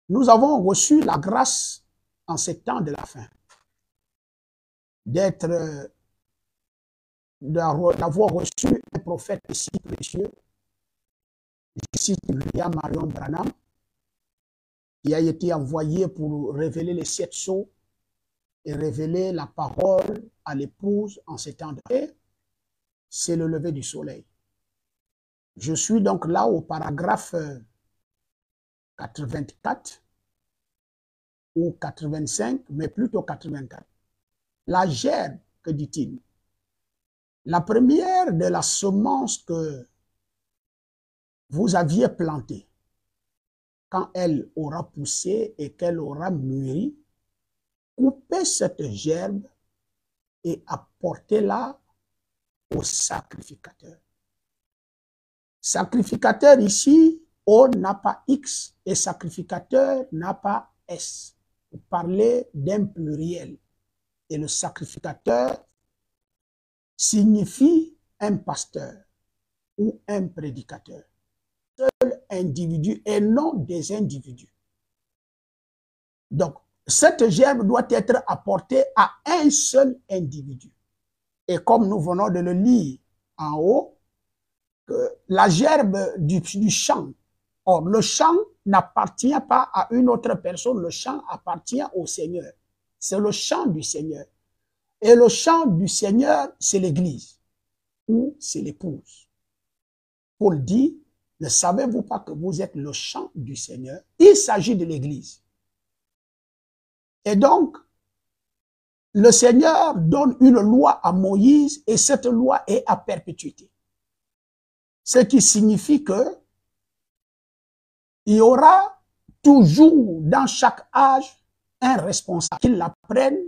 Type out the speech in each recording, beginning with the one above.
Nous avons reçu la grâce en ces temps de la fin d'avoir reçu un prophète si précieux, je cite William Marion Branham, qui a été envoyé pour révéler les 7 sceaux et révéler la parole à l'épouse en ces temps de paix. C'est le lever du soleil. Je suis donc là au paragraphe 84 ou 85, mais plutôt 84. La gerbe, que dit-il? La première de la semence que vous aviez plantée, quand elle aura poussé et qu'elle aura mûri, coupez cette gerbe et apportez-la au sacrificateur. Sacrificateur ici, O n'a pas X et sacrificateur n'a pas S. Vous parlez d'un pluriel. Et le sacrificateur signifie un pasteur ou un prédicateur. Seul individu et non des individus. Donc, cette gerbe doit être apportée à un seul individu. Et comme nous venons de le lire en haut, la gerbe du champ, or le champ n'appartient pas à une autre personne, le champ appartient au Seigneur. C'est le champ du Seigneur. Et le champ du Seigneur, c'est l'Église, ou c'est l'épouse. Paul dit, ne savez-vous pas que vous êtes le champ du Seigneur? Il s'agit de l'Église. Et donc, le Seigneur donne une loi à Moïse et cette loi est à perpétuité. Ce qui signifie que il y aura toujours dans chaque âge un responsable qui la prenne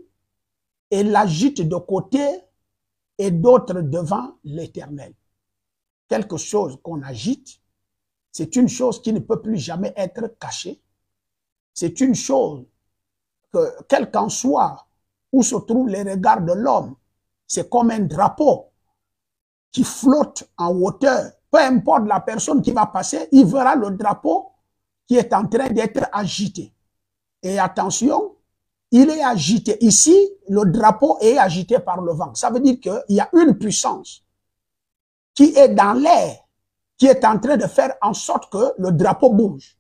et l'agite de côté et d'autres devant l'Éternel. Quelque chose qu'on agite, c'est une chose qui ne peut plus jamais être cachée. C'est une chose que, quel qu'en soit où se trouvent les regards de l'homme, c'est comme un drapeau qui flotte en hauteur. Peu importe la personne qui va passer, il verra le drapeau qui est en train d'être agité. Et attention, il est agité. Ici, le drapeau est agité par le vent. Ça veut dire qu'il y a une puissance qui est dans l'air, qui est en train de faire en sorte que le drapeau bouge.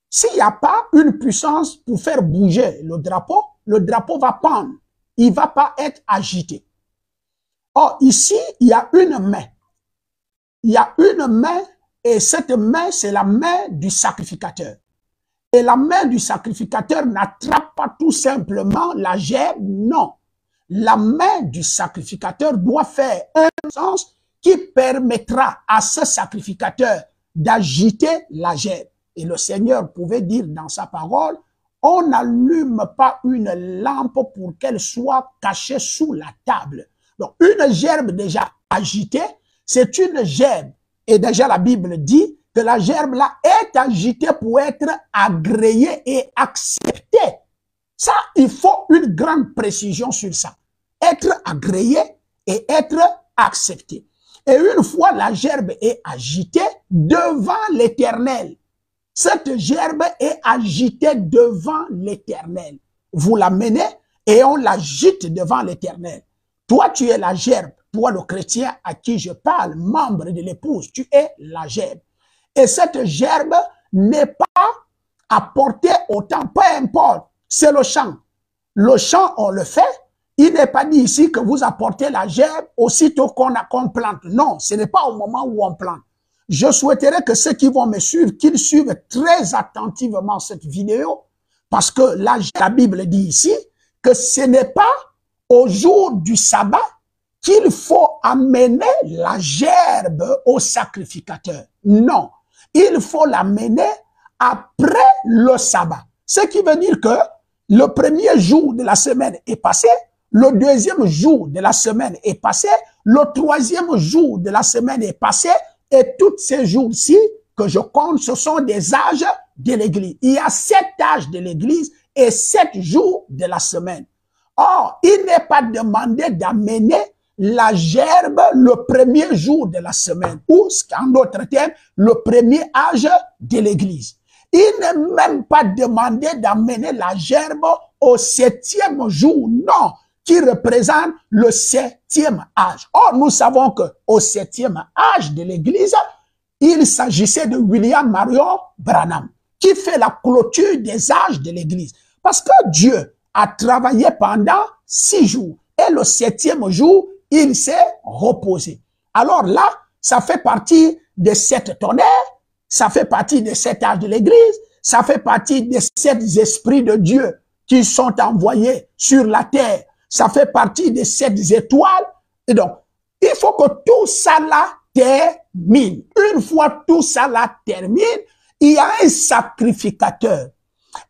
S'il n'y a pas une puissance pour faire bouger le drapeau va pendre. Il ne va pas être agité. Or, ici, il y a une main. Il y a une main et cette main, c'est la main du sacrificateur. Et la main du sacrificateur n'attrape pas tout simplement la gerbe, non. La main du sacrificateur doit faire un sens qui permettra à ce sacrificateur d'agiter la gerbe. Et le Seigneur pouvait dire dans sa parole, on n'allume pas une lampe pour qu'elle soit cachée sous la table. Donc une gerbe déjà agitée, c'est une gerbe. Et déjà la Bible dit que la gerbe là est agitée pour être agréée et acceptée. Ça, il faut une grande précision sur ça. Être agréé et être accepté. Et une fois la gerbe est agitée devant l'Éternel, cette gerbe est agitée devant l'Éternel. Vous l'amenez et on l'agite devant l'Éternel. Toi, tu es la gerbe. Toi, le chrétien à qui je parle, membre de l'épouse, tu es la gerbe. Et cette gerbe n'est pas apportée autant, peu importe, c'est le champ. Le champ, on le fait. Il n'est pas dit ici que vous apportez la gerbe aussitôt qu'on plante. Non, ce n'est pas au moment où on plante. Je souhaiterais que ceux qui vont me suivre, qu'ils suivent très attentivement cette vidéo, parce que là, la Bible dit ici que ce n'est pas au jour du sabbat qu'il faut amener la gerbe au sacrificateur. Non, il faut l'amener après le sabbat. Ce qui veut dire que le premier jour de la semaine est passé, le deuxième jour de la semaine est passé, le troisième jour de la semaine est passé, et tous ces jours-ci que je compte, ce sont des âges de l'Église. Il y a 7 âges de l'Église et 7 jours de la semaine. Or, il n'est pas demandé d'amener la gerbe le premier jour de la semaine, ou, en d'autres termes, le premier âge de l'Église. Il n'est même pas demandé d'amener la gerbe au 7e jour, non, qui représente le 7e âge. Or, nous savons qu'au 7e âge de l'Église, il s'agissait de William Marion Branham, qui fait la clôture des âges de l'Église. Parce que Dieu a travaillé pendant 6 jours. Et le 7e jour, il s'est reposé. Alors là, ça fait partie des 7 tonnerres, ça fait partie des 7 âges de l'Église, ça fait partie des 7 esprits de Dieu qui sont envoyés sur la terre. Ça fait partie des 7 étoiles. Et donc, il faut que tout ça là termine. Une fois tout ça là termine, il y a un sacrificateur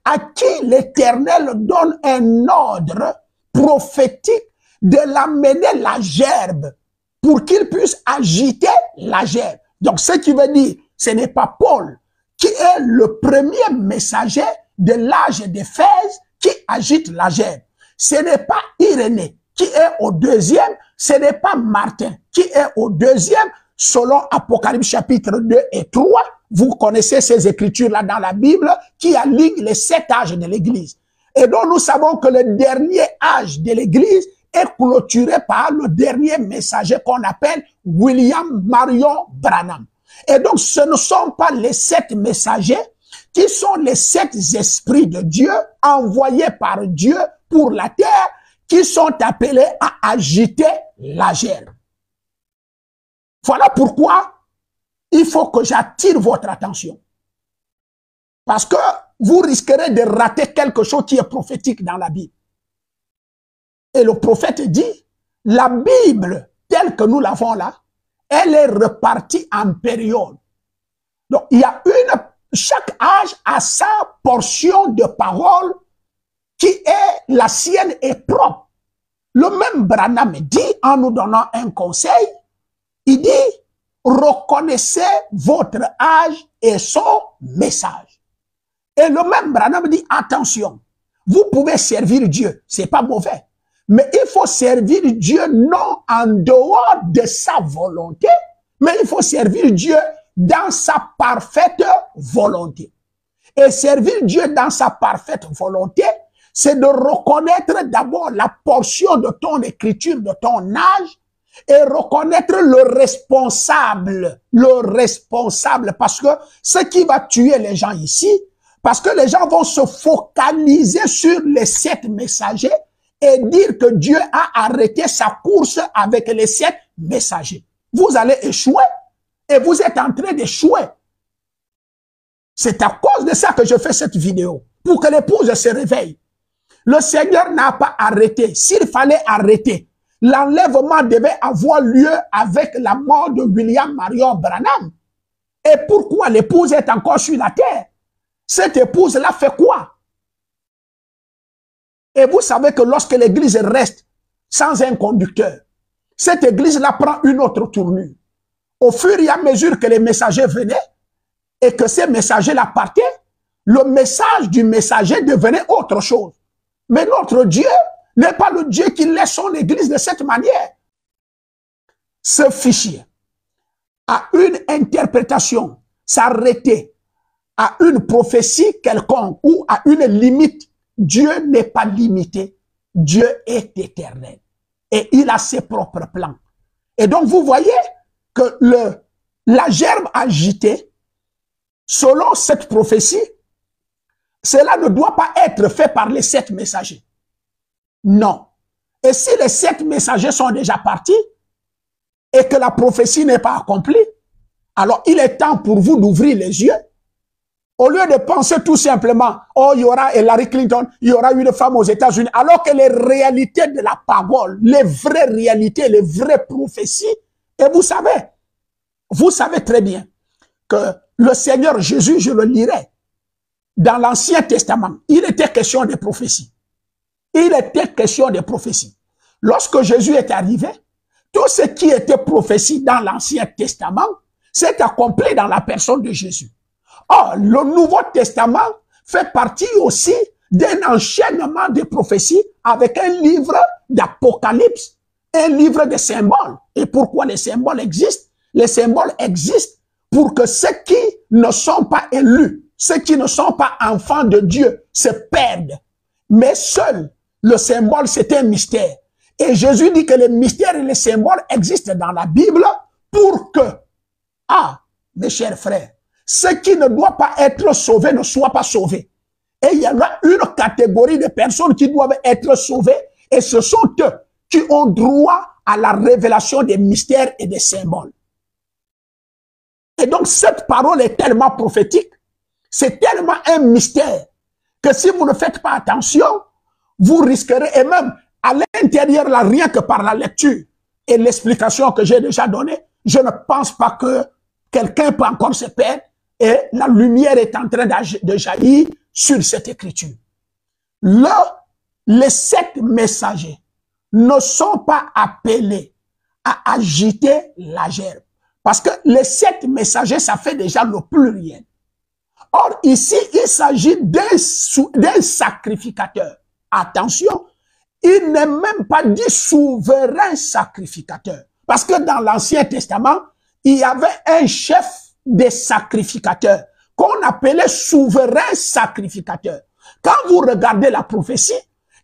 à qui l'Éternel donne un ordre prophétique de l'amener la gerbe pour qu'il puisse agiter la gerbe. Donc, ce qui veut dire, ce n'est pas Paul qui est le premier messager de l'âge d'Éphèse qui agite la gerbe. Ce n'est pas Irénée qui est au 2e, ce n'est pas Martin qui est au 2e, selon Apocalypse chapitre 2 et 3. Vous connaissez ces écritures-là dans la Bible qui alignent les 7 âges de l'Église. Et donc nous savons que le dernier âge de l'Église est clôturé par le dernier messager qu'on appelle William Marion Branham. Et donc ce ne sont pas les 7 messagers qui sont les 7 esprits de Dieu envoyés par Dieu pour la terre qui sont appelés à agiter la gerbe. Voilà pourquoi il faut que j'attire votre attention. Parce que vous risquerez de rater quelque chose qui est prophétique dans la Bible. Et le prophète dit, la Bible, telle que nous l'avons là, elle est repartie en période. Donc, il y a chaque âge a sa portion de parole qui est la sienne et propre. Le même Branham dit, en nous donnant un conseil, il dit, reconnaissez votre âge et son message. Et le même Branham dit, attention, vous pouvez servir Dieu, c'est pas mauvais. Mais il faut servir Dieu non en dehors de sa volonté, mais il faut servir Dieu dans sa parfaite volonté. Et servir Dieu dans sa parfaite volonté, c'est de reconnaître d'abord la portion de ton écriture, de ton âge, et reconnaître le responsable, parce que ce qui va tuer les gens ici, parce que les gens vont se focaliser sur les 7 messagers et dire que Dieu a arrêté sa course avec les 7 messagers. Vous allez échouer et vous êtes en train d'échouer. C'est à cause de ça que je fais cette vidéo, pour que l'épouse se réveille. Le Seigneur n'a pas arrêté. S'il fallait arrêter, l'enlèvement devait avoir lieu avec la mort de William Marion Branham. Et pourquoi l'épouse est encore sur la terre? Cette épouse-là fait quoi? Et vous savez que lorsque l'église reste sans un conducteur, cette église-là prend une autre tournure. Au fur et à mesure que les messagers venaient et que ces messagers-là partaient, le message du messager devenait autre chose. Mais notre Dieu n'est pas le Dieu qui laisse son église de cette manière. Ce fichier a une interprétation, s'arrêter à une prophétie quelconque ou à une limite. Dieu n'est pas limité. Dieu est éternel. Et il a ses propres plans. Et donc vous voyez que la gerbe agitée, selon cette prophétie, cela ne doit pas être fait par les 7 messagers. Non. Et si les 7 messagers sont déjà partis et que la prophétie n'est pas accomplie, alors il est temps pour vous d'ouvrir les yeux. Au lieu de penser tout simplement, oh, il y aura Hillary Clinton, il y aura une femme aux États-Unis, alors que les réalités de la parole, les vraies réalités, les vraies prophéties, et vous savez très bien que le Seigneur Jésus, je le lirai, dans l'Ancien Testament, il était question de prophéties. Il était question de prophéties. Lorsque Jésus est arrivé, tout ce qui était prophétie dans l'Ancien Testament s'est accompli dans la personne de Jésus. Or, le Nouveau Testament fait partie aussi d'un enchaînement de prophéties avec un livre d'Apocalypse, un livre de symboles. Et pourquoi les symboles existent? Les symboles existent pour que ceux qui ne sont pas élus ceux qui ne sont pas enfants de Dieu se perdent. Mais seul le symbole, c'est un mystère. Et Jésus dit que les mystères et les symboles existent dans la Bible pour que, mes chers frères, ceux qui ne doivent pas être sauvés ne soient pas sauvés. Et il y en a une catégorie de personnes qui doivent être sauvées, et ce sont eux qui ont droit à la révélation des mystères et des symboles. Et donc cette parole est tellement prophétique, c'est tellement un mystère, que si vous ne faites pas attention, vous risquerez, et même à l'intérieur, là, rien que par la lecture et l'explication que j'ai déjà donnée, je ne pense pas que quelqu'un peut encore se perdre, et la lumière est en train de jaillir sur cette écriture. Là, les 7 messagers ne sont pas appelés à agiter la gerbe. Parce que les 7 messagers, ça fait déjà le pluriel. Or, ici, il s'agit d'un sacrificateur. Attention, il n'est même pas dit souverain sacrificateur. Parce que dans l'Ancien Testament, il y avait un chef des sacrificateurs qu'on appelait souverain sacrificateur. Quand vous regardez la prophétie,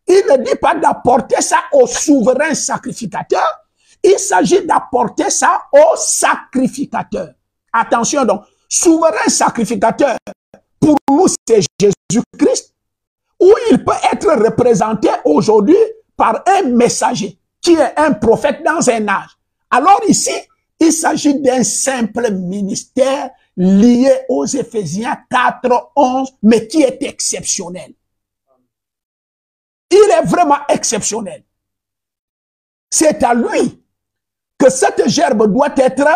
il ne dit pas d'apporter ça au souverain sacrificateur, il s'agit d'apporter ça au sacrificateur. Attention donc, souverain sacrificateur, pour nous c'est Jésus-Christ, où il peut être représenté aujourd'hui par un messager, qui est un prophète dans un âge. Alors ici, il s'agit d'un simple ministère lié aux Éphésiens 4, 11, mais qui est exceptionnel. Il est vraiment exceptionnel. C'est à lui que cette gerbe doit être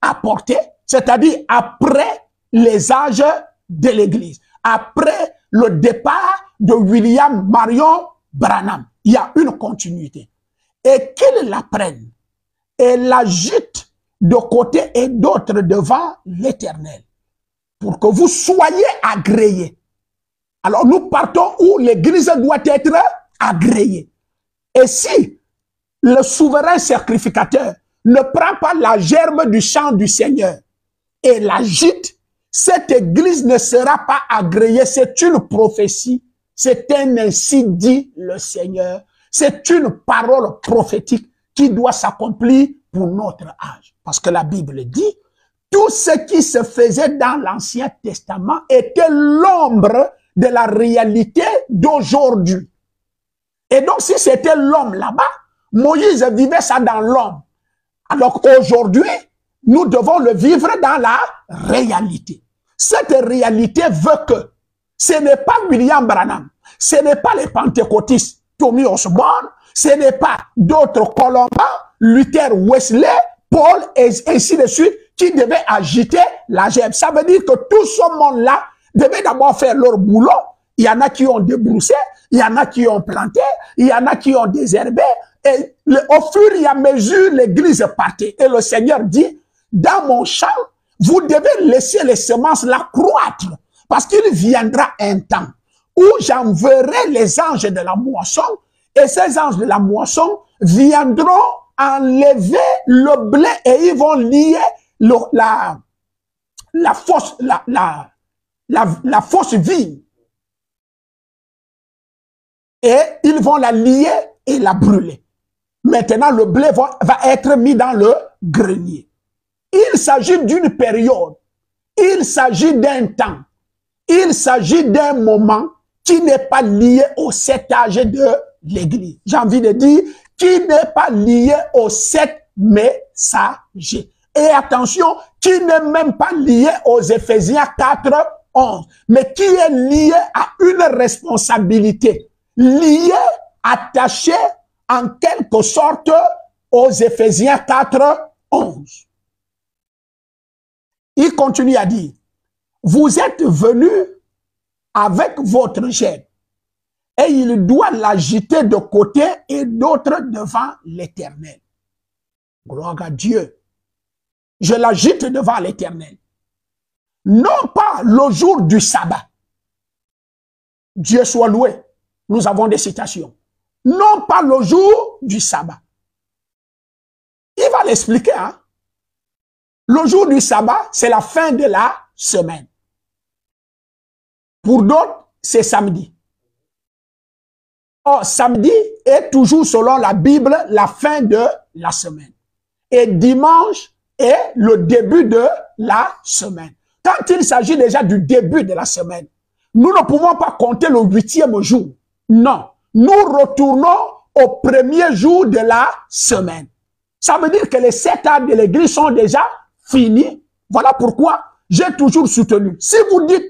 apportée, c'est-à-dire après les âges de l'Église, après le départ de William Marion Branham. Il y a une continuité. Et qu'il la prenne et l'agite de côté et d'autre devant l'Éternel, pour que vous soyez agréés. Alors nous partons où l'Église doit être agréée. Et si le souverain sacrificateur ne prend pas la gerbe du chant du Seigneur et l'agite, cette Église ne sera pas agréée. C'est une prophétie, c'est un ainsi dit le Seigneur. C'est une parole prophétique qui doit s'accomplir pour notre âge. Parce que la Bible dit, tout ce qui se faisait dans l'Ancien Testament était l'ombre de la réalité d'aujourd'hui. Et donc, si c'était l'homme là-bas, Moïse vivait ça dans l'homme. Alors qu'aujourd'hui, nous devons le vivre dans la réalité. Cette réalité veut que ce n'est pas William Branham, ce n'est pas les pentecôtistes, Tommy Osborne, ce n'est pas d'autres Colomban, Luther, Wesley, Paul et ainsi de suite qui devaient agiter la gerbe. Ça veut dire que tout ce monde-là devait d'abord faire leur boulot. Il y en a qui ont débroussé, il y en a qui ont planté, il y en a qui ont désherbé. Et au fur et à mesure, l'Église partait. Et le Seigneur dit, dans mon champ, vous devez laisser les semences là croître. Parce qu'il viendra un temps où j'enverrai les anges de la moisson. Et ces anges de la moisson viendront enlever le blé et ils vont lier la fausse vigne. Et ils vont la lier et la brûler. Maintenant, le blé va être mis dans le grenier. Il s'agit d'une période. Il s'agit d'un temps. Il s'agit d'un moment qui n'est pas lié aux 7 âges de l'Église. J'ai envie de dire, qui n'est pas lié aux 7 messagers. Et attention, qui n'est même pas lié aux Éphésiens 4, 11, mais qui est lié à une responsabilité, lié, attaché en quelque sorte aux Éphésiens 4, 11. Il continue à dire, vous êtes venus avec votre gerbe et il doit l'agiter de côté et d'autre devant l'Éternel. Gloire à Dieu. Je l'agite devant l'Éternel. Non pas le jour du sabbat. Dieu soit loué. Nous avons des citations. Non pas le jour du sabbat. Il va l'expliquer, hein. Le jour du sabbat, c'est la fin de la semaine. Pour d'autres, c'est samedi. Or, samedi est toujours, selon la Bible, la fin de la semaine. Et dimanche est le début de la semaine. Quand il s'agit déjà du début de la semaine, nous ne pouvons pas compter le 8e jour. Non. Nous retournons au premier jour de la semaine. Ça veut dire que les 7 ans de l'église sont déjà finis. Voilà pourquoi j'ai toujours soutenu. Si vous dites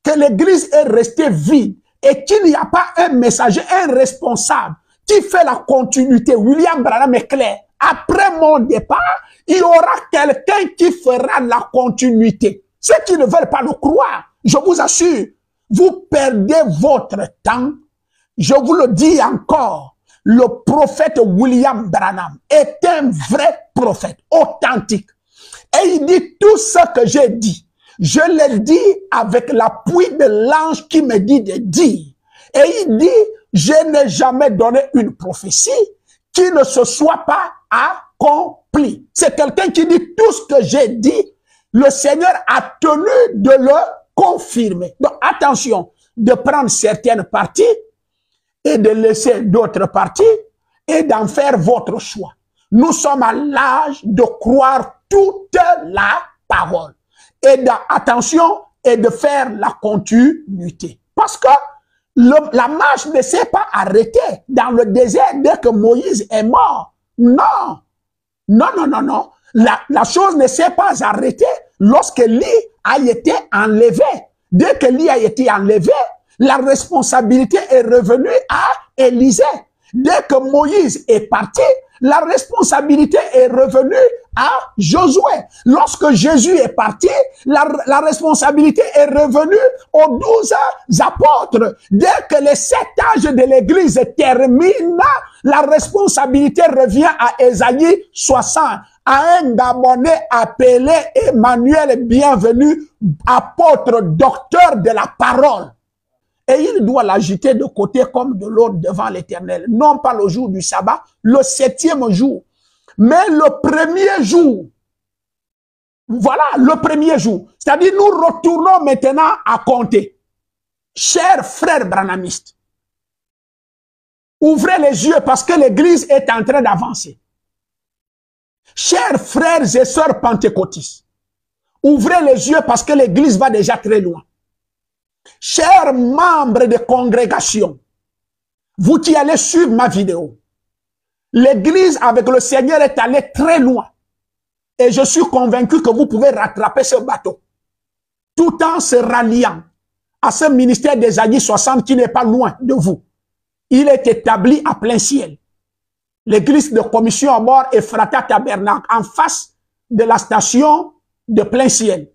que l'église est restée vide et qu'il n'y a pas un messager, un responsable qui fait la continuité, William Branham est clair. Après mon départ, il y aura quelqu'un qui fera la continuité. Ceux qui ne veulent pas le croire, je vous assure, vous perdez votre temps. Je vous le dis encore, le prophète William Branham est un vrai prophète, authentique. Et il dit tout ce que j'ai dit. Je l'ai dit avec l'appui de l'ange qui me dit de dire. Et il dit, je n'ai jamais donné une prophétie qui ne se soit pas accomplie. C'est quelqu'un qui dit tout ce que j'ai dit. Le Seigneur a tenu de le confirmer. Donc attention, de prendre certaines parties et de laisser d'autres parties et d'en faire votre choix. Nous sommes à l'âge de croire toute la parole. Et attention, et de faire la continuité. Parce que la marche ne s'est pas arrêtée dans le désert dès que Moïse est mort. Non. Non, non, non, non. La chose ne s'est pas arrêtée lorsque Élie a été enlevé. Dès que Élie a été enlevé, la responsabilité est revenue à Élisée. Dès que Moïse est parti, la responsabilité est revenue à Josué. Lorsque Jésus est parti, la responsabilité est revenue aux 12 apôtres. Dès que les 7 âges de l'Église terminent, la responsabilité revient à Ésaïe 60, à un Gabonais appelé Emmanuel Bienvenu, apôtre, docteur de la parole. Et il doit l'agiter de côté comme de l'autre devant l'Éternel. Non pas le jour du sabbat, le 7e jour. Mais le premier jour. Voilà, le premier jour. C'est-à-dire, nous retournons maintenant à compter. Chers frères branhamistes, ouvrez les yeux parce que l'Église est en train d'avancer. Chers frères et sœurs pentecôtistes, ouvrez les yeux parce que l'Église va déjà très loin. Chers membres de congrégation, vous qui allez suivre ma vidéo, l'Église avec le Seigneur est allée très loin. Et je suis convaincu que vous pouvez rattraper ce bateau. Tout en se ralliant à ce ministère des années 60 qui n'est pas loin de vous. Il est établi à plein ciel. L'église de commission à bord Ephrata Tabernacle, en face de la station de plein ciel.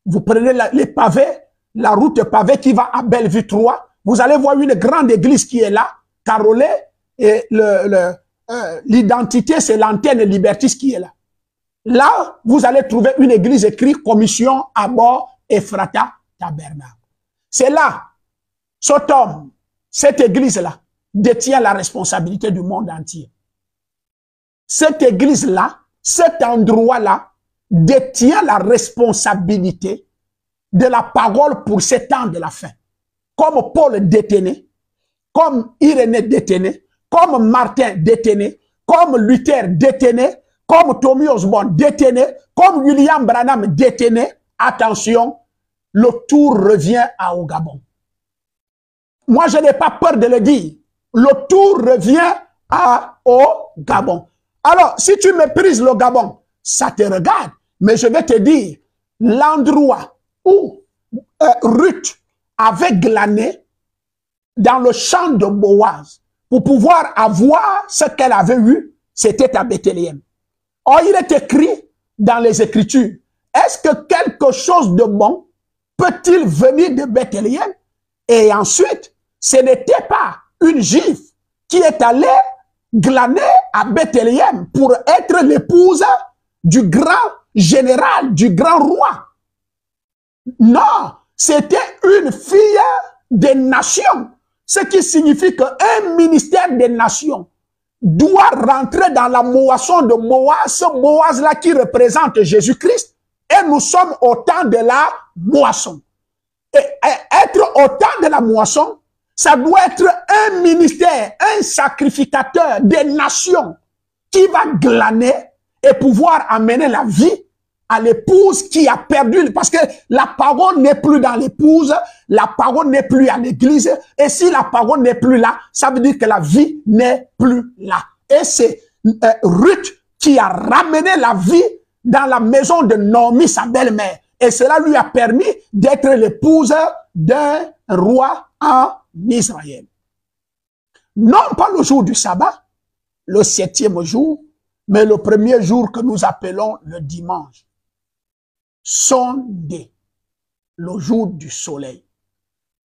Vous prenez les pavés, la route pavée qui va à Bellevue 3. Vous allez voir une grande église qui est là, carrelée, et l'identité, c'est l'antenne Libertis qui est là. Là, vous allez trouver une église écrite commission à bord Ephrata Tabernacle. C'est là, cet homme, cette église-là, détient la responsabilité du monde entier. Cette église-là, cet endroit-là, détient la responsabilité de la parole pour ces temps de la fin. Comme Paul détenait, comme Irénée détenait, comme Martin détenait, comme Luther détenait, comme Tommy Osborne détenait, comme William Branham détenait. Attention, le tour revient au Gabon. Moi, je n'ai pas peur de le dire. Le tour revient au Gabon. Alors, si tu méprises le Gabon, ça te regarde. Mais je vais te dire, l'endroit où Ruth avait glané dans le champ de Boaz pour pouvoir avoir ce qu'elle avait eu, c'était à Bethléem. Or, il est écrit dans les Écritures, est-ce que quelque chose de bon peut-il venir de Bethléem? Et ensuite, ce n'était pas une juive qui est allée glaner à Bethléem pour être l'épouse du grand général, du grand roi. Non, c'était une fille des nations. Ce qui signifie qu'un ministère des nations doit rentrer dans la moisson de Boaz, ce Boaz-là qui représente Jésus-Christ. Et nous sommes au temps de la moisson. Et être au temps de la moisson, ça doit être un ministère, un sacrificateur des nations qui va glaner et pouvoir amener la vie à l'épouse qui a perdu. Parce que la parole n'est plus dans l'épouse, la parole n'est plus à l'église. Et si la parole n'est plus là, ça veut dire que la vie n'est plus là. Et c'est Ruth qui a ramené la vie dans la maison de Naomi, sa belle-mère. Et cela lui a permis d'être l'épouse d'un roi en Israël. Non pas le jour du sabbat, le 7e jour, mais le premier jour que nous appelons le dimanche. Sondé, le jour du soleil.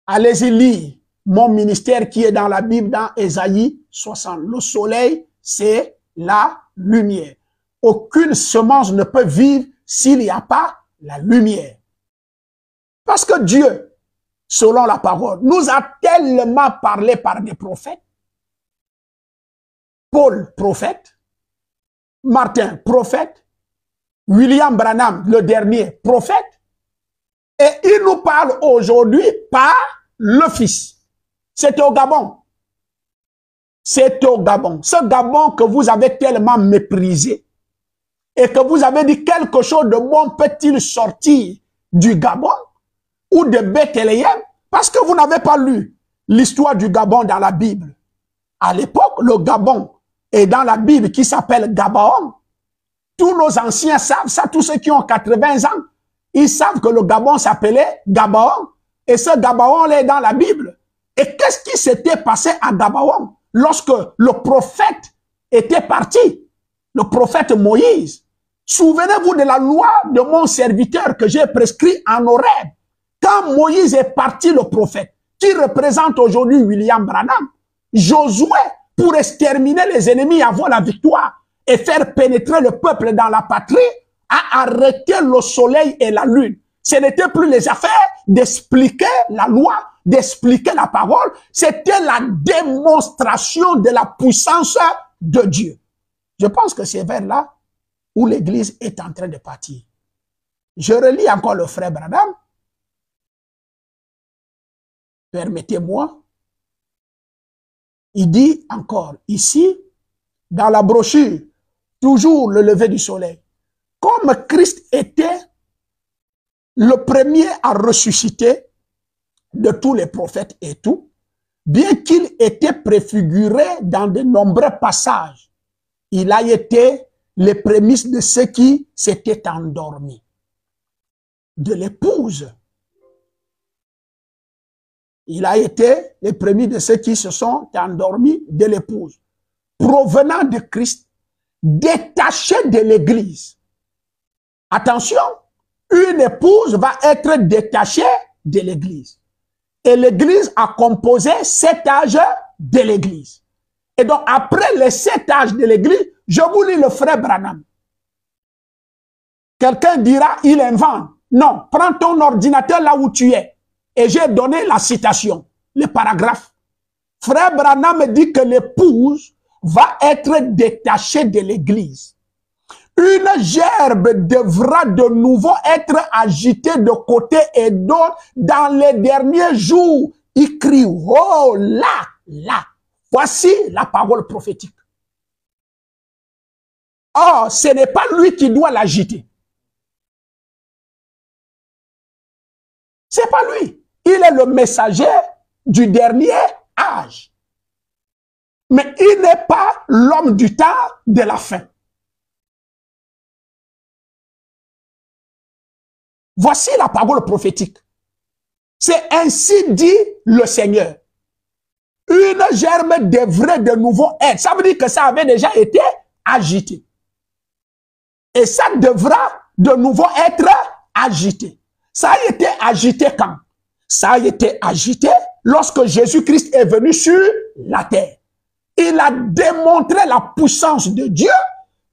Allez-y lire mon ministère qui est dans la Bible, dans Ésaïe 60. Le soleil, c'est la lumière. Aucune semence ne peut vivre s'il n'y a pas la lumière. Parce que Dieu, selon la parole, nous a tellement parlé par des prophètes. Paul, prophète. Martin, prophète. William Branham, le dernier, prophète. Et il nous parle aujourd'hui par le Fils. C'est au Gabon. C'est au Gabon. Ce Gabon que vous avez tellement méprisé et que vous avez dit quelque chose de bon peut-il sortir du Gabon ou de Bethléem parce que vous n'avez pas lu l'histoire du Gabon dans la Bible. À l'époque, le Gabon est dans la Bible qui s'appelle Gabaon. Tous nos anciens savent ça, tous ceux qui ont 80 ans, ils savent que le Gabon s'appelait Gabaon. Et ce Gabaon est dans la Bible. Et qu'est-ce qui s'était passé à Gabaon lorsque le prophète était parti? Le prophète Moïse. Souvenez-vous de la loi de mon serviteur que j'ai prescrit en Horeb. Quand Moïse est parti, le prophète, qui représente aujourd'hui William Branham, Josué, pour exterminer les ennemis et avoir la victoire et faire pénétrer le peuple dans la patrie, a arrêté le soleil et la lune. Ce n'était plus les affaires d'expliquer la loi, d'expliquer la parole. C'était la démonstration de la puissance de Dieu. Je pense que c'est vers là où l'Église est en train de partir. Je relis encore le frère Branham. Permettez-moi. Il dit encore ici, dans la brochure, toujours le lever du soleil. Comme Christ était le premier à ressusciter de tous les prophètes et tout, bien qu'il était préfiguré dans de nombreux passages, il a été les prémices de ceux qui s'étaient endormis, de l'épouse. Il a été les prémices de ceux qui se sont endormis de l'épouse, provenant de Christ, détaché de l'Église. Attention, une épouse va être détachée de l'Église. Et l'Église a composé 7 âges de l'Église. Et donc, après les 7 âges de l'Église, je vous lis le frère Branham. Quelqu'un dira, il invente. Non, prends ton ordinateur là où tu es. Et j'ai donné la citation, le paragraphe. Frère Branham dit que l'épouse va être détachée de l'Église. Une gerbe devra de nouveau être agitée de côté et d'autre dans les derniers jours. Il crie, oh là, là. Voici la parole prophétique. Or, ce n'est pas lui qui doit l'agiter. C'est pas lui. Il est le messager du dernier âge. Mais il n'est pas l'homme du temps de la fin. Voici la parole prophétique. C'est ainsi dit le Seigneur. Une germe devrait de nouveau être. Ça veut dire que ça avait déjà été agité. Et ça devra de nouveau être agité. Ça a été agité quand? Ça a été agité lorsque Jésus-Christ est venu sur la terre. Il a démontré la puissance de Dieu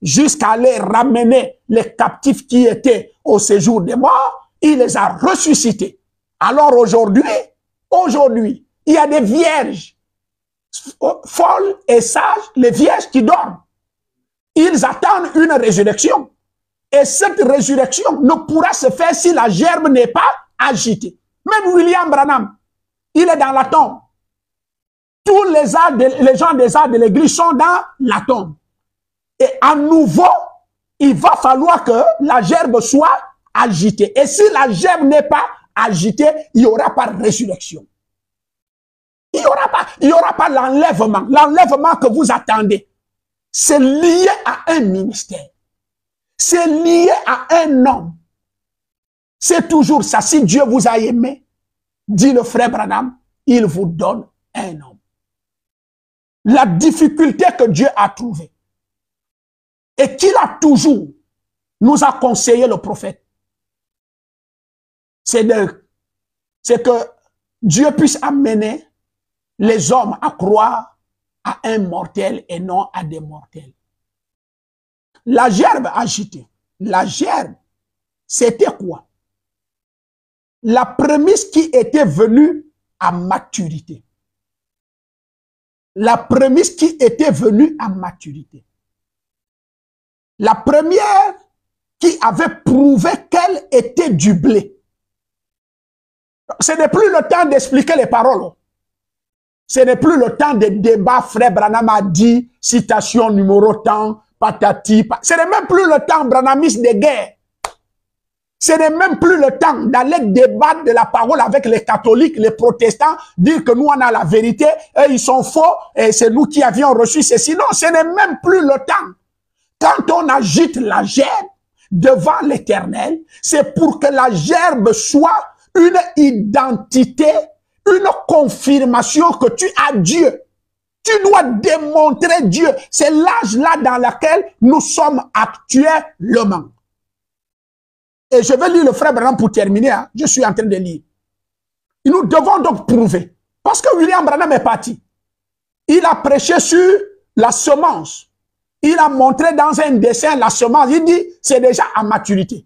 jusqu'à aller ramener les captifs qui étaient au séjour des morts. Il les a ressuscités. Alors aujourd'hui, il y a des vierges folles et sages, les vierges qui dorment. Ils attendent une résurrection. Et cette résurrection ne pourra se faire si la germe n'est pas agitée. Même William Branham, il est dans la tombe. Tous les gens des arts de l'église sont dans la tombe. Et à nouveau, il va falloir que la gerbe soit agitée. Et si la gerbe n'est pas agitée, il n'y aura pas de résurrection. Il n'y aura pas l'enlèvement. L'enlèvement que vous attendez, c'est lié à un ministère. C'est lié à un homme. C'est toujours ça. Si Dieu vous a aimé, dit le frère Branham, il vous donne un homme. La difficulté que Dieu a trouvée et qu'il a toujours nous a conseillé le prophète, c'est que Dieu puisse amener les hommes à croire à un mortel et non à des mortels. La gerbe agitée, la gerbe, c'était quoi? La prémisse qui était venue à maturité. La prémisse qui était venue à maturité. La première qui avait prouvé qu'elle était du blé. Ce n'est plus le temps d'expliquer les paroles. Ce n'est plus le temps de débat. Frère Branham a dit, citation numéro tant, patati. Ce n'est même plus le temps branhamiste de guerre. Ce n'est même plus le temps d'aller débattre de la parole avec les catholiques, les protestants, dire que nous on a la vérité, eux ils sont faux, et c'est nous qui avions reçu ceci. Non, ce n'est même plus le temps. Quand on agite la gerbe devant l'Éternel, c'est pour que la gerbe soit une identité, une confirmation que tu as Dieu. Tu dois démontrer Dieu. C'est l'âge là dans lequel nous sommes actuellement. Et je vais lire le frère Branham pour terminer. Hein. Je suis en train de lire. Et nous devons donc prouver. Parce que William Branham est parti. Il a prêché sur la semence. Il a montré dans un dessin la semence. Il dit, c'est déjà à maturité.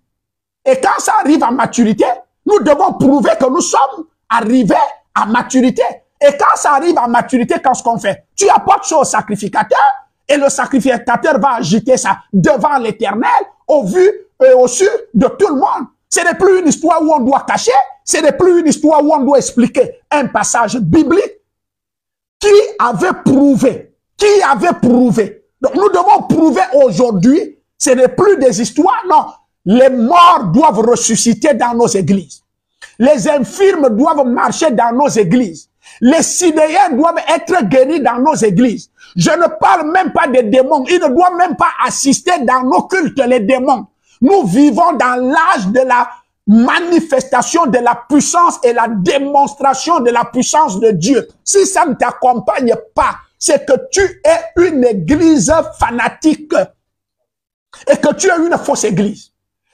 Et quand ça arrive à maturité, nous devons prouver que nous sommes arrivés à maturité. Et quand ça arrive à maturité, qu'est-ce qu'on fait? Tu apportes ça au sacrificateur et le sacrificateur va agiter ça devant l'Éternel au vu et au su de tout le monde. Ce n'est plus une histoire où on doit cacher, ce n'est plus une histoire où on doit expliquer un passage biblique. Qui avait prouvé? Qui avait prouvé? Donc nous devons prouver aujourd'hui, ce n'est plus des histoires, non. Les morts doivent ressusciter dans nos églises. Les infirmes doivent marcher dans nos églises. Les sidéens doivent être guéris dans nos églises. Je ne parle même pas des démons. Ils ne doivent même pas assister dans nos cultes, les démons. Nous vivons dans l'âge de la manifestation de la puissance et la démonstration de la puissance de Dieu. Si ça ne t'accompagne pas, c'est que tu es une église fanatique et que tu es une fausse église.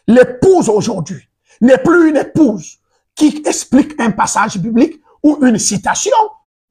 L'épouse aujourd'hui n'est plus une épouse qui explique un passage biblique ou une citation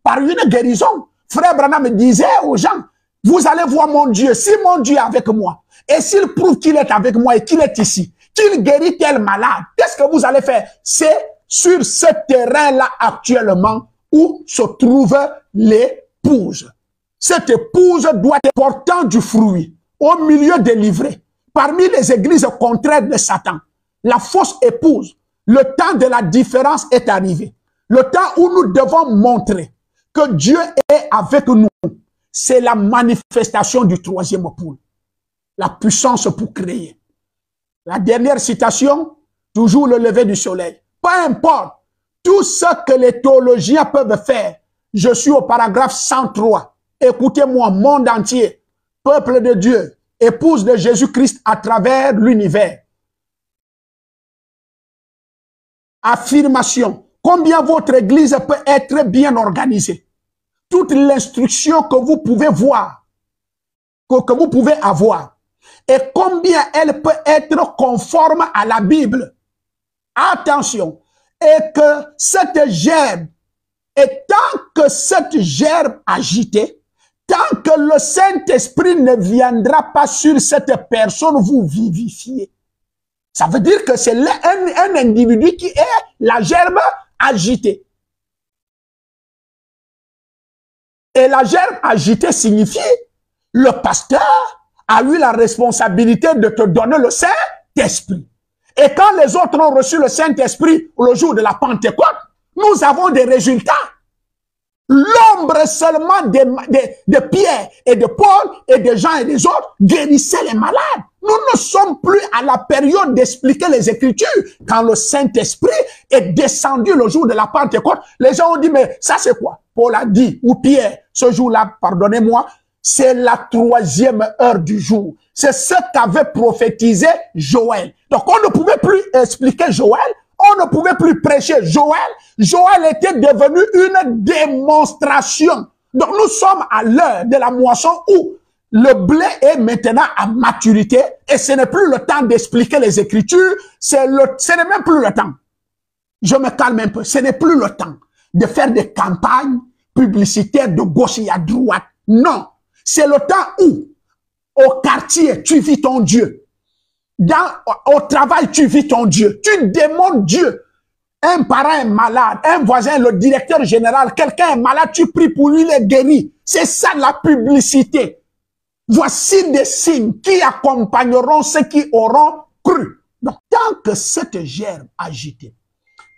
par une guérison. Frère Branham disait aux gens, vous allez voir mon Dieu, si mon Dieu est avec moi, et s'il prouve qu'il est avec moi et qu'il est ici, qu'il guérit tel malade, qu'est-ce que vous allez faire? C'est sur ce terrain-là actuellement où se trouve l'épouse. Cette épouse doit être portant du fruit, au milieu des livrées, parmi les églises contraires de Satan. La fausse épouse, le temps de la différence est arrivé. Le temps où nous devons montrer que Dieu est avec nous, c'est la manifestation du troisième pôle. La puissance pour créer. La dernière citation, toujours le lever du soleil. Peu importe, tout ce que les théologiens peuvent faire. Je suis au paragraphe 103. Écoutez-moi, monde entier, peuple de Dieu, épouse de Jésus-Christ à travers l'univers. Affirmation. Combien votre église peut être bien organisée. Toute l'instruction que vous pouvez voir, que vous pouvez avoir. Et combien elle peut être conforme à la Bible. Attention. Et que cette gerbe, et tant que cette gerbe agitée, tant que le Saint-Esprit ne viendra pas sur cette personne, vous vivifiez. Ça veut dire que c'est un individu qui est la gerbe agitée. Et la gerbe agitée signifie le pasteur a eu la responsabilité de te donner le Saint-Esprit. Et quand les autres ont reçu le Saint-Esprit le jour de la Pentecôte, nous avons des résultats. L'ombre seulement de Pierre et de Paul et de Jean et des autres guérissait les malades. Nous ne sommes plus à la période d'expliquer les Écritures. Quand le Saint-Esprit est descendu le jour de la Pentecôte, les gens ont dit, mais ça c'est quoi? Paul a dit, ou Pierre, ce jour-là, pardonnez-moi, c'est la 3e heure du jour. C'est ce qu'avait prophétisé Joël. Donc on ne pouvait plus expliquer Joël, on ne pouvait plus prêcher Joël. Joël était devenu une démonstration. Donc nous sommes à l'heure de la moisson où le blé est maintenant à maturité et ce n'est plus le temps d'expliquer les Écritures, ce n'est même plus le temps. Je me calme un peu, ce n'est plus le temps de faire des campagnes publicitaires de gauche et à droite. Non, c'est le temps où au quartier tu vis ton Dieu. Au travail, tu vis ton Dieu. Tu démontres Dieu. Un parent est malade, un voisin, le directeur général, quelqu'un est malade, tu pries pour lui, il est guéri. C'est ça la publicité. Voici des signes qui accompagneront ceux qui auront cru. Donc, tant que cette gerbe agitée,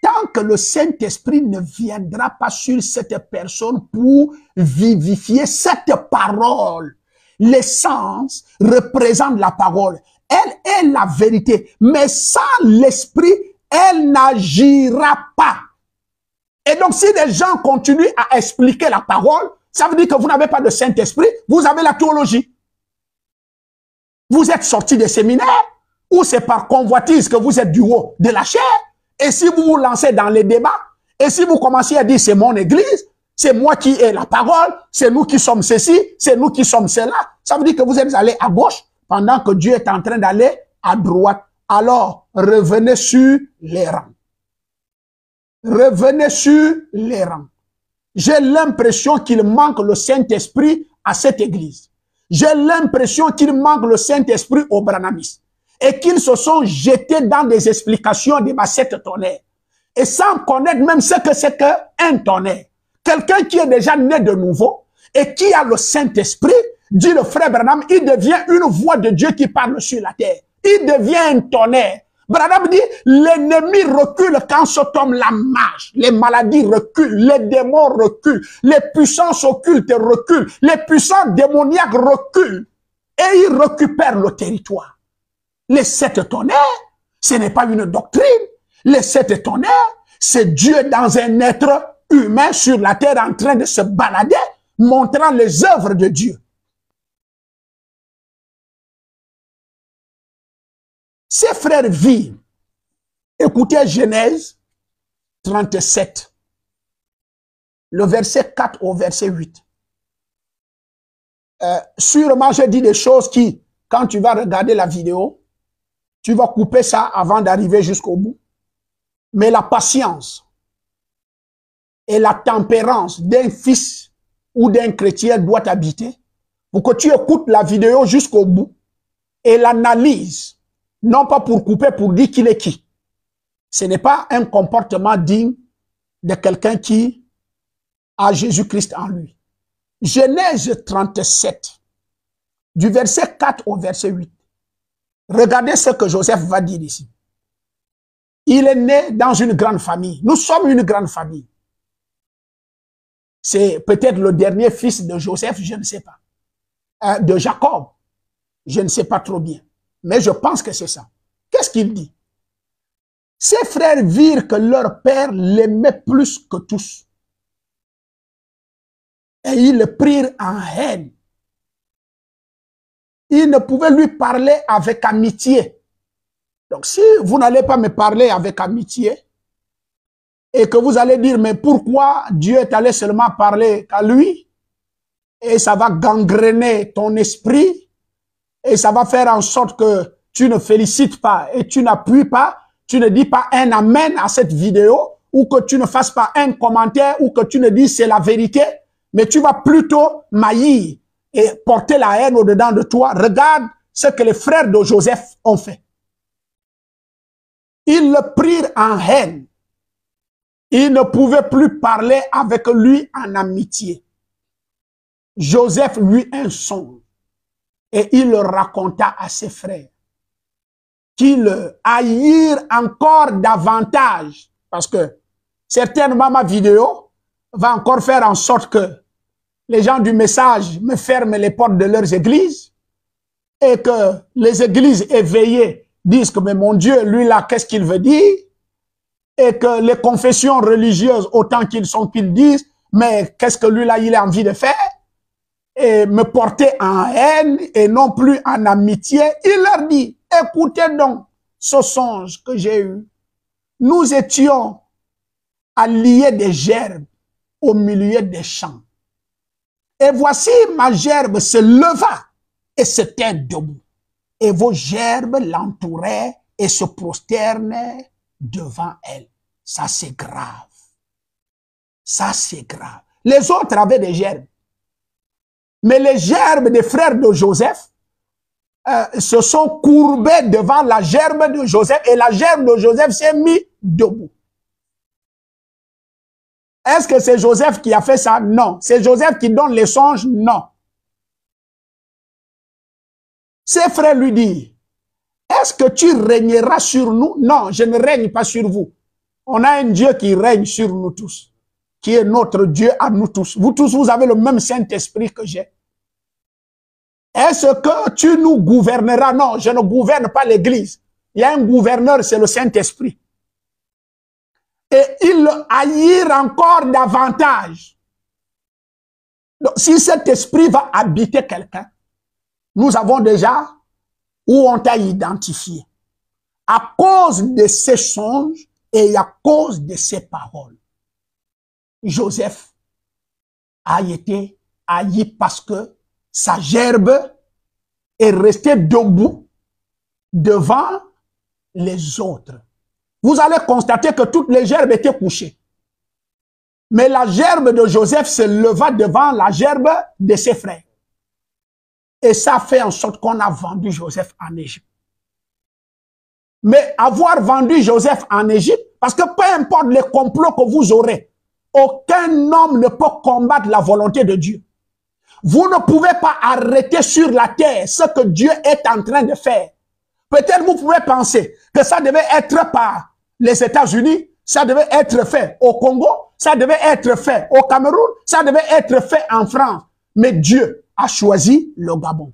tant que le Saint-Esprit ne viendra pas sur cette personne pour vivifier cette parole, l'essence représente la parole. Elle est la vérité. Mais sans l'esprit, elle n'agira pas. Et donc, si les gens continuent à expliquer la parole, ça veut dire que vous n'avez pas de Saint-Esprit, vous avez la théologie. Vous êtes sorti des séminaires, ou c'est par convoitise que vous êtes du haut de la chair. Et si vous vous lancez dans les débats, et si vous commencez à dire c'est mon église, c'est moi qui ai la parole, c'est nous qui sommes ceci, c'est nous qui sommes cela, ça veut dire que vous êtes allé à gauche, pendant que Dieu est en train d'aller à droite. Alors, revenez sur les rangs. Revenez sur les rangs. J'ai l'impression qu'il manque le Saint-Esprit à cette église. J'ai l'impression qu'il manque le Saint-Esprit aux branhamistes. Et qu'ils se sont jetés dans des explications des bassettes tonnerres. Et sans connaître même ce que c'est qu'un tonnerre. Quelqu'un qui est déjà né de nouveau et qui a le Saint-Esprit, dit le frère Branham, il devient une voix de Dieu qui parle sur la terre. Il devient un tonnerre. Branham dit, l'ennemi recule quand ce homme la marche. Les maladies reculent, les démons reculent, les puissances occultes reculent, les puissances démoniaques reculent. Et ils récupèrent le territoire. Les 7 tonnerres, ce n'est pas une doctrine. Les 7 tonnerres, c'est Dieu dans un être humain sur la terre en train de se balader, montrant les œuvres de Dieu. Ses frères virent. Écoutez Genèse 37, le verset 4 au verset 8. Sûrement, j'ai dit des choses qui, quand tu vas regarder la vidéo, tu vas couper ça avant d'arriver jusqu'au bout. Mais la patience et la tempérance d'un fils ou d'un chrétien doit t'habiter pour que tu écoutes la vidéo jusqu'au bout et l'analyse. Non pas pour couper, pour dire qu'il est qui. Ce n'est pas un comportement digne de quelqu'un qui a Jésus-Christ en lui. Genèse 37, du verset 4 au verset 8. Regardez ce que Joseph va dire ici. Il est né dans une grande famille. Nous sommes une grande famille. C'est peut-être le dernier fils de Joseph, je ne sais pas. De Jacob, je ne sais pas trop bien. Mais je pense que c'est ça. Qu'est-ce qu'il dit? Ses frères virent que leur père l'aimait plus que tous. Et ils le prirent en haine. Ils ne pouvaient lui parler avec amitié. Donc si vous n'allez pas me parler avec amitié, et que vous allez dire, mais pourquoi Dieu est allé seulement parler qu'à lui, et ça va gangréner ton esprit, et ça va faire en sorte que tu ne félicites pas et tu n'appuies pas, tu ne dis pas un amen à cette vidéo, ou que tu ne fasses pas un commentaire, ou que tu ne dis c'est la vérité, mais tu vas plutôt maillir et porter la haine au-dedans de toi. Regarde ce que les frères de Joseph ont fait. Ils le prirent en haine. Ils ne pouvaient plus parler avec lui en amitié. Joseph lui un songe et il le raconta à ses frères, qui le haïrent encore davantage, parce que certainement ma vidéo va encore faire en sorte que les gens du message me ferment les portes de leurs églises et que les églises éveillées disent que mais mon Dieu, lui là, qu'est-ce qu'il veut dire? Et que les confessions religieuses, autant qu'ils sont qu'ils disent, mais qu'est-ce que lui là, il a envie de faire? Et me porter en haine et non plus en amitié. Il leur dit, écoutez donc ce songe que j'ai eu. Nous étions à lier des gerbes au milieu des champs. Et voici ma gerbe se leva et se tint debout. Et vos gerbes l'entouraient et se prosternaient devant elle. Ça, c'est grave. Ça, c'est grave. Les autres avaient des gerbes. Mais les gerbes des frères de Joseph se sont courbés devant la gerbe de Joseph et la gerbe de Joseph s'est mise debout. Est-ce que c'est Joseph qui a fait ça? Non. C'est Joseph qui donne les songes? Non. Ses frères lui disent, est-ce que tu régneras sur nous? Non, je ne règne pas sur vous. On a un Dieu qui règne sur nous tous, qui est notre Dieu à nous tous. Vous tous, vous avez le même Saint-Esprit que j'ai. Est-ce que tu nous gouverneras? Non, je ne gouverne pas l'Église. Il y a un gouverneur, c'est le Saint-Esprit. Et ils le haïrent encore davantage. Donc, si cet esprit va habiter quelqu'un, nous avons déjà où on t'a identifié. À cause de ces songes et à cause de ces paroles, Joseph a été haï parce que sa gerbe est restée debout devant les autres. Vous allez constater que toutes les gerbes étaient couchées. Mais la gerbe de Joseph se leva devant la gerbe de ses frères. Et ça fait en sorte qu'on a vendu Joseph en Égypte. Mais avoir vendu Joseph en Égypte, parce que peu importe les complots que vous aurez, aucun homme ne peut combattre la volonté de Dieu. Vous ne pouvez pas arrêter sur la terre ce que Dieu est en train de faire. Peut-être vous pouvez penser que ça devait être par les États-Unis, ça devait être fait au Congo, ça devait être fait au Cameroun, ça devait être fait en France. Mais Dieu a choisi le Gabon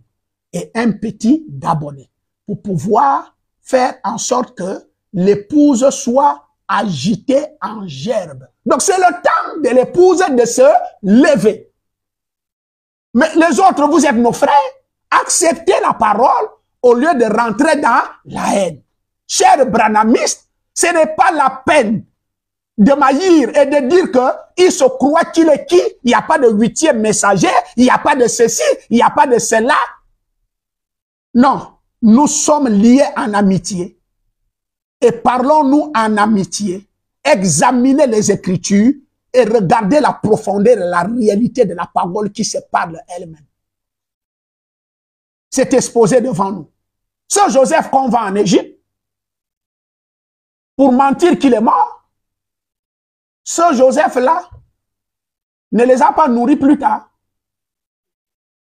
et un petit Gabonais pour pouvoir faire en sorte que l'épouse soit agitée en gerbe. Donc c'est le temps de l'épouse de se lever. Mais les autres, vous êtes nos frères, acceptez la parole au lieu de rentrer dans la haine. Chers branamistes, ce n'est pas la peine de m'haïr et de dire qu'il se croit qu'il est qui. Il n'y a pas de 8e messager, il n'y a pas de ceci, il n'y a pas de cela. Non, nous sommes liés en amitié. Et parlons-nous en amitié. Examinez les Écritures et regardez la profondeur et la réalité de la parole qui se parle elle-même. C'est exposé devant nous. Ce Joseph qu'on va en Égypte, pour mentir qu'il est mort, ce Joseph-là ne les a pas nourris plus tard.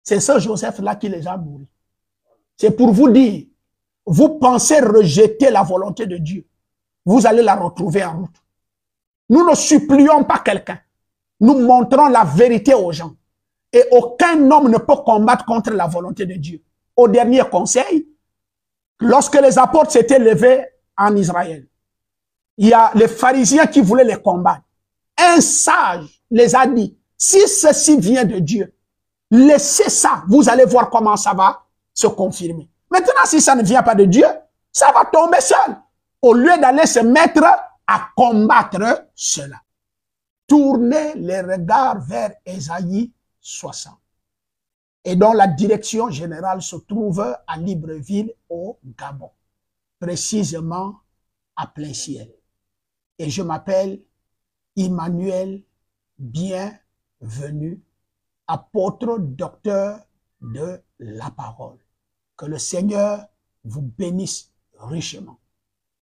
C'est ce Joseph-là qui les a nourris. C'est pour vous dire, vous pensez rejeter la volonté de Dieu, vous allez la retrouver en route. Nous ne supplions pas quelqu'un. Nous montrons la vérité aux gens. Et aucun homme ne peut combattre contre la volonté de Dieu. Au dernier conseil, lorsque les apôtres s'étaient levés en Israël, il y a les pharisiens qui voulaient les combattre. Un sage les a dit, si ceci vient de Dieu, laissez ça, vous allez voir comment ça va se confirmer. Maintenant, si ça ne vient pas de Dieu, ça va tomber seul. Au lieu d'aller se mettre à combattre cela. Tournez les regards vers Ésaïe 60. Et dont la direction générale se trouve à Libreville au Gabon. Précisément à plein ciel. Et je m'appelle Emmanuel Bienvenu, apôtre docteur de la parole. Que le Seigneur vous bénisse richement.